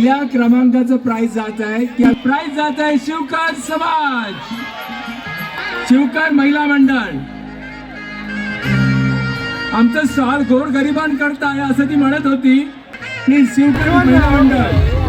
पहिल्या क्रमांकाचं प्राइज जात आहे. त्या प्राइज जात आहे शिवकर समाज, शिवकर महिला मंडळ. आमचं स्टॉल गोर गरिबांकरता आहे असं ती म्हणत होती. प्लीज शिवकर महिला मंडळ.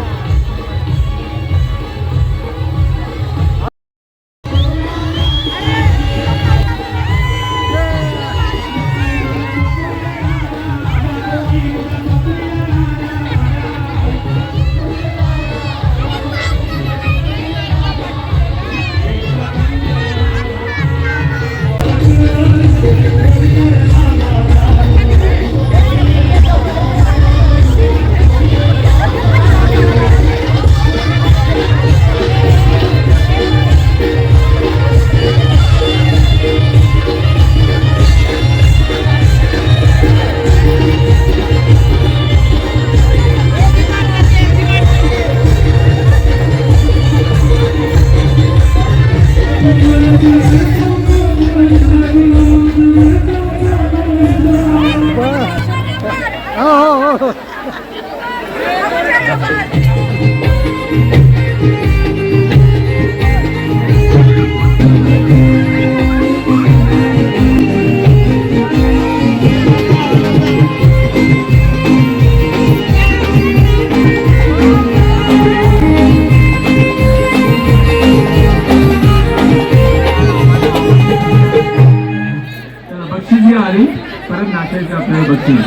आली परत नाचायचं आपल्याला बघतील.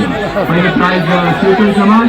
पहिले प्राइज शिवकर समाज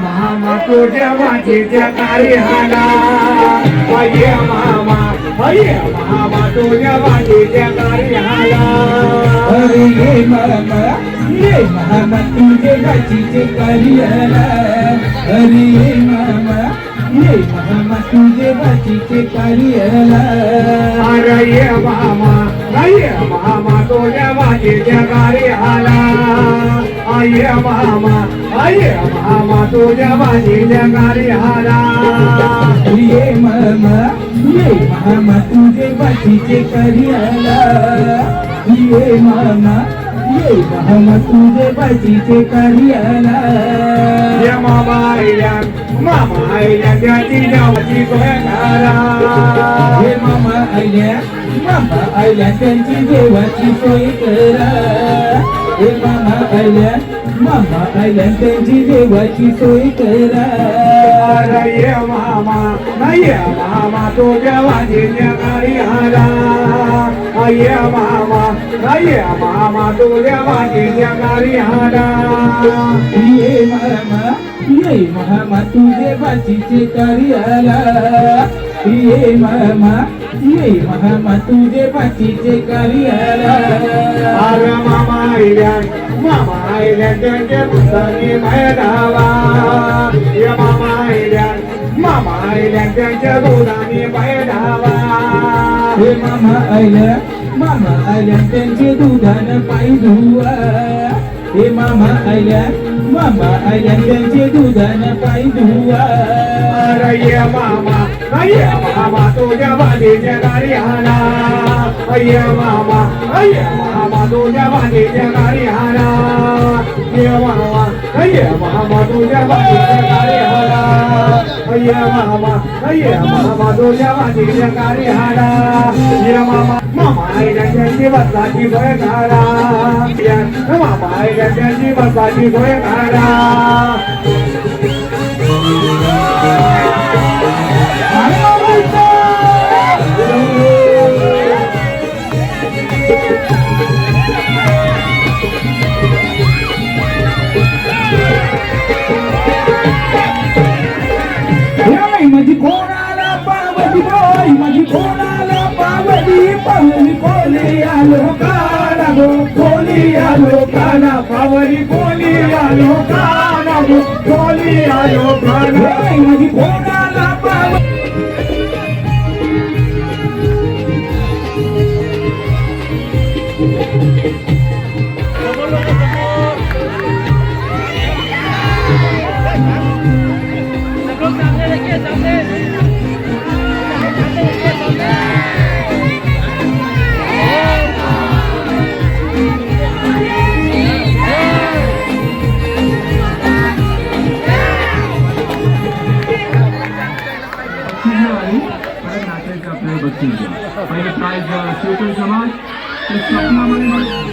मामा तुझ्या वाटेच्या कार्याला ये मामा, मामा तुझ्या वाटेच्या कार्याला. अरे ये मामा तुझे वाटेचे कार्याला. अरे ये मामा तुझे वाटेचे कार्याला. अरे ये मामा तुझ्या वाटेच्या कार्याला. ये मामा तुझ्या वाटेच्या कार्याला. ये मामा तुझे वाटेचे कार्याला. ये मामा तुझे वाटेचे कार्याला. ये मामा आयल्या त्याची देवाची सोय करा. हे मामा आयल्या त्यांची देवाची सोय करा. हे मामा आयल्या त्यांची देवाची सोय करा. ये मामा तुझ्या वाटेच्या कार्याला. ये मामा तुझ्या वाटेच्या कार्याला. ये मामा तुझे वाटेचे कार्याला. ये मामा तुझे वाटेचे कार्याला. अरे मामा आयल्या त्यांच्या दुधाने बैठावा. ये मामा आयल्या त्यांच्या दुधाने बैठावा. हे मामा आयल्या त्यांचे दुधानं पाय धुवा. हे मामा आयल्या त्यांचे दुधानं पाय धुवा. अरे ये मामा तुझ्या वाटेच्या कार्याला. ये मामा तुझ्या वाटेच्या कार्याला. ये मामा तुझ्या वाटेच्या कार्याला. ये मामा तुझ्या वाटेच्या कार्याला. ये मामा आयल्या त्यांची बसाची सोय करा. मामा आयल्या त्यांची बसाची सोय करा. काना पावरी बोली आलो काना बोली आलो काना माझी पोटाला पाव पहिले प्राइज शिवकर समाज ते स्वप्नामध्ये